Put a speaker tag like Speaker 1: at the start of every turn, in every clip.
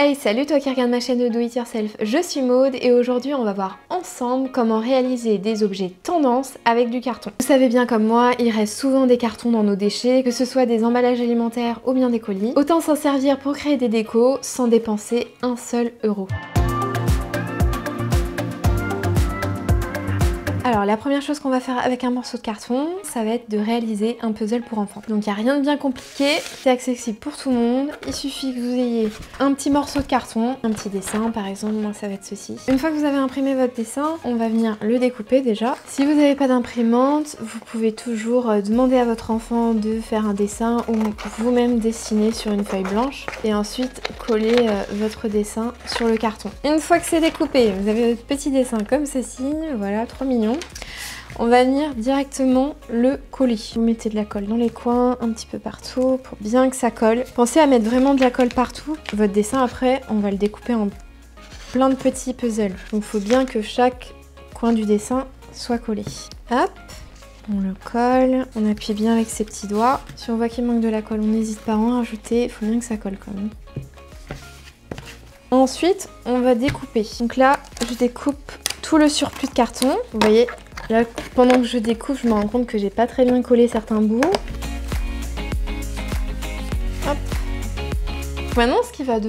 Speaker 1: Hey, salut toi qui regarde ma chaîne de Do It Yourself, je suis Maude et aujourd'hui on va voir ensemble comment réaliser des objets tendance avec du carton. Vous savez bien comme moi, il reste souvent des cartons dans nos déchets, que ce soit des emballages alimentaires ou bien des colis. Autant s'en servir pour créer des décos sans dépenser un seul euro. Alors la première chose qu'on va faire avec un morceau de carton, ça va être de réaliser un puzzle pour enfants. Donc il n'y a rien de bien compliqué, c'est accessible pour tout le monde. Il suffit que vous ayez un petit morceau de carton, un petit dessin par exemple, moi ça va être ceci. Une fois que vous avez imprimé votre dessin, on va venir le découper déjà. Si vous n'avez pas d'imprimante, vous pouvez toujours demander à votre enfant de faire un dessin ou vous-même dessiner sur une feuille blanche et ensuite coller votre dessin sur le carton. Une fois que c'est découpé, vous avez votre petit dessin comme ceci, voilà, trop mignon. On va venir directement le coller. Vous mettez de la colle dans les coins, un petit peu partout, pour bien que ça colle. Pensez à mettre vraiment de la colle partout. Votre dessin, après, on va le découper en plein de petits puzzles. Donc il faut bien que chaque coin du dessin soit collé. Hop, on le colle, on appuie bien avec ses petits doigts. Si on voit qu'il manque de la colle, on n'hésite pas à en rajouter. Il faut bien que ça colle quand même. Ensuite, on va découper. Donc là, je découpe tout le surplus de carton. Vous voyez, là, pendant que je découpe, je me rends compte que j'ai pas très bien collé certains bouts. Hop. Maintenant, ce qu'il va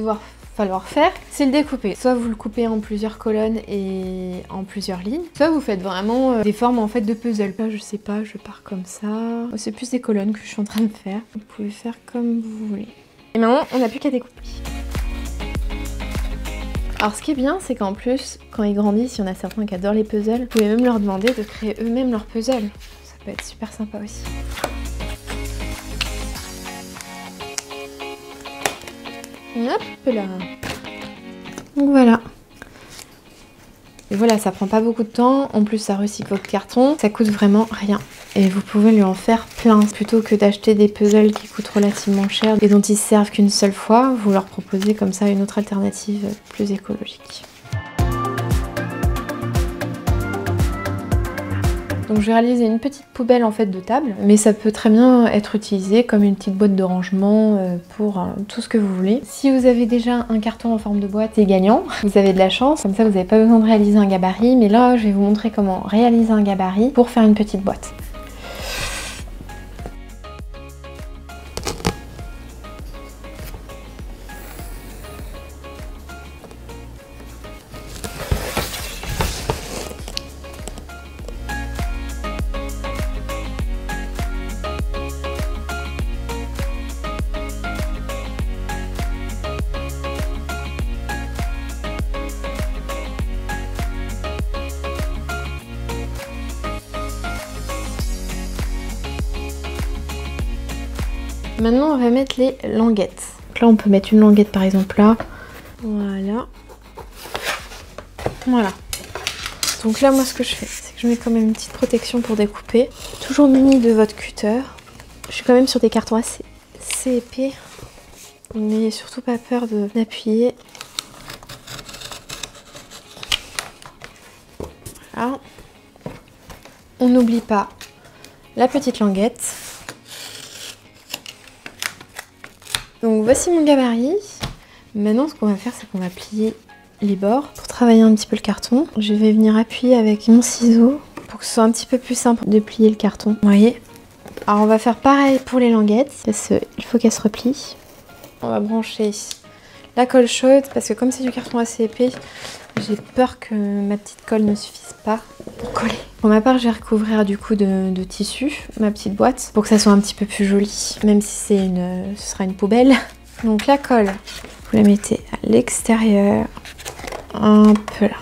Speaker 1: falloir faire, c'est le découper. Soit vous le coupez en plusieurs colonnes et en plusieurs lignes, soit vous faites vraiment des formes en fait de puzzle. Là, je sais pas, je pars comme ça. C'est plus des colonnes que je suis en train de faire. Vous pouvez faire comme vous voulez. Et maintenant, on n'a plus qu'à découper. Alors ce qui est bien, c'est qu'en plus, quand ils grandissent, il y en a certains qui adorent les puzzles, vous pouvez même leur demander de créer eux-mêmes leurs puzzles. Ça peut être super sympa aussi. Hop là. Donc voilà. Et voilà, ça prend pas beaucoup de temps, en plus ça recycle votre carton, ça coûte vraiment rien. Et vous pouvez lui en faire plein. Plutôt que d'acheter des puzzles qui coûtent relativement cher et dont ils se servent qu'une seule fois, vous leur proposez comme ça une autre alternative plus écologique. Donc je vais réaliser une petite poubelle en fait de table, mais ça peut très bien être utilisé comme une petite boîte de rangement pour tout ce que vous voulez. Si vous avez déjà un carton en forme de boîte, c'est gagnant, vous avez de la chance, comme ça vous n'avez pas besoin de réaliser un gabarit, mais là je vais vous montrer comment réaliser un gabarit pour faire une petite boîte. Maintenant on va mettre les languettes. Donc là on peut mettre une languette par exemple là. Voilà. Voilà. Donc là moi ce que je fais, c'est que je mets quand même une petite protection pour découper. Toujours muni de votre cutter. Je suis quand même sur des cartons assez épais. N'ayez surtout pas peur d'appuyer. Voilà. On n'oublie pas la petite languette. Donc voici mon gabarit. Maintenant ce qu'on va faire, c'est qu'on va plier les bords pour travailler un petit peu le carton. Je vais venir appuyer avec mon ciseau pour que ce soit un petit peu plus simple de plier le carton. Vous voyez. Alors on va faire pareil pour les languettes parce qu'il faut qu'elles se replient. On va brancher la colle chaude parce que comme c'est du carton assez épais, j'ai peur que ma petite colle ne suffise pas pour coller. Pour ma part, je vais recouvrir du coup de tissu ma petite boîte pour que ça soit un petit peu plus joli, même si ce sera une poubelle. Donc la colle, vous la mettez à l'extérieur, un peu là.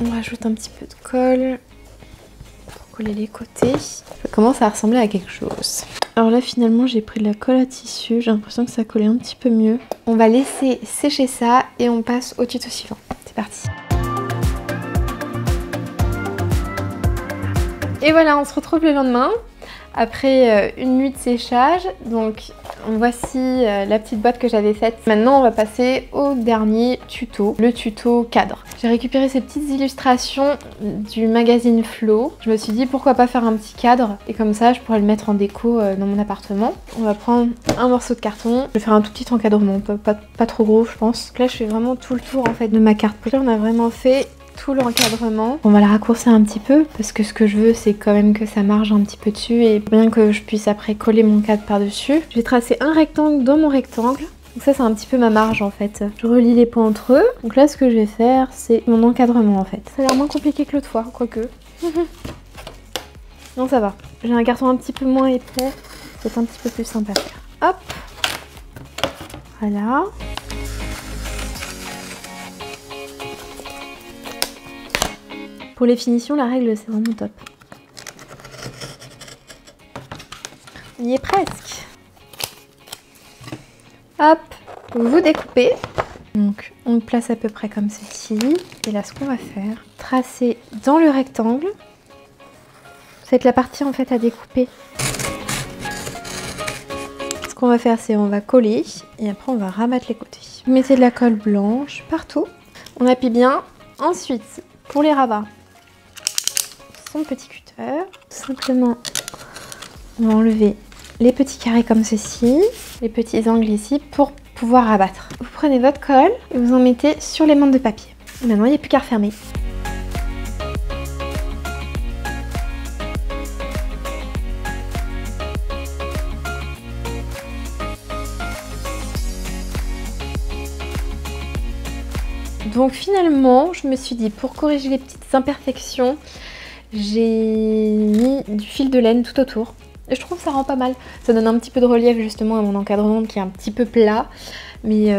Speaker 1: On rajoute un petit peu de colle pour coller les côtés. Ça commence à ressembler à quelque chose. Alors là finalement j'ai pris de la colle à tissu, j'ai l'impression que ça collait un petit peu mieux. On va laisser sécher ça et on passe au tuto suivant. C'est parti. Et voilà, on se retrouve le lendemain. Après une nuit de séchage, donc voici la petite boîte que j'avais faite. Maintenant on va passer au dernier tuto, le tuto cadre. J'ai récupéré ces petites illustrations du magazine Flow. Je me suis dit pourquoi pas faire un petit cadre et comme ça je pourrais le mettre en déco dans mon appartement. On va prendre un morceau de carton. Je vais faire un tout petit encadrement, pas trop gros je pense. Donc là je fais vraiment tout le tour en fait de ma carte. Là on a vraiment fait tout l'encadrement. On va la raccourcir un petit peu parce que ce que je veux c'est quand même que ça marge un petit peu dessus et bien que je puisse après coller mon cadre par dessus. Je vais tracer un rectangle dans mon rectangle. Donc ça c'est un petit peu ma marge en fait. Je relie les points entre eux. Donc là ce que je vais faire c'est mon encadrement en fait. Ça a l'air moins compliqué que l'autre fois, quoique. Non ça va. J'ai un carton un petit peu moins épais. C'est un petit peu plus simple à faire. Hop. Voilà. Pour les finitions, la règle, c'est vraiment top. On y est presque. Hop, vous découpez. Donc, on le place à peu près comme ceci. Et là, ce qu'on va faire, tracer dans le rectangle. Ça va être la partie, en fait, à découper. Ce qu'on va faire, c'est on va coller. Et après, on va rabattre les côtés. Vous mettez de la colle blanche partout. On appuie bien. Ensuite, pour les rabats, petit cutter. Tout simplement, on va enlever les petits carrés comme ceci, les petits angles ici pour pouvoir rabattre. Vous prenez votre colle et vous en mettez sur les bandes de papier. Et maintenant, il n'y a plus qu'à refermer. Donc finalement, je me suis dit, pour corriger les petites imperfections, j'ai mis du fil de laine tout autour et je trouve que ça rend pas mal. Ça donne un petit peu de relief justement à mon encadrement qui est un petit peu plat. Mais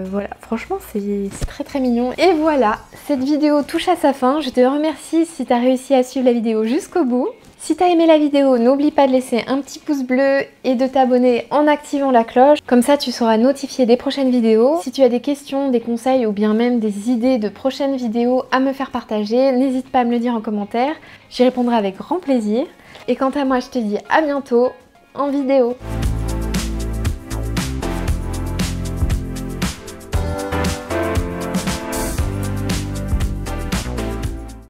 Speaker 1: voilà, franchement c'est très mignon. Et voilà, cette vidéo touche à sa fin. Je te remercie si tu as réussi à suivre la vidéo jusqu'au bout. Si tu as aimé la vidéo, n'oublie pas de laisser un petit pouce bleu et de t'abonner en activant la cloche. Comme ça, tu seras notifié des prochaines vidéos. Si tu as des questions, des conseils ou bien même des idées de prochaines vidéos à me faire partager, n'hésite pas à me le dire en commentaire. J'y répondrai avec grand plaisir. Et quant à moi, je te dis à bientôt en vidéo.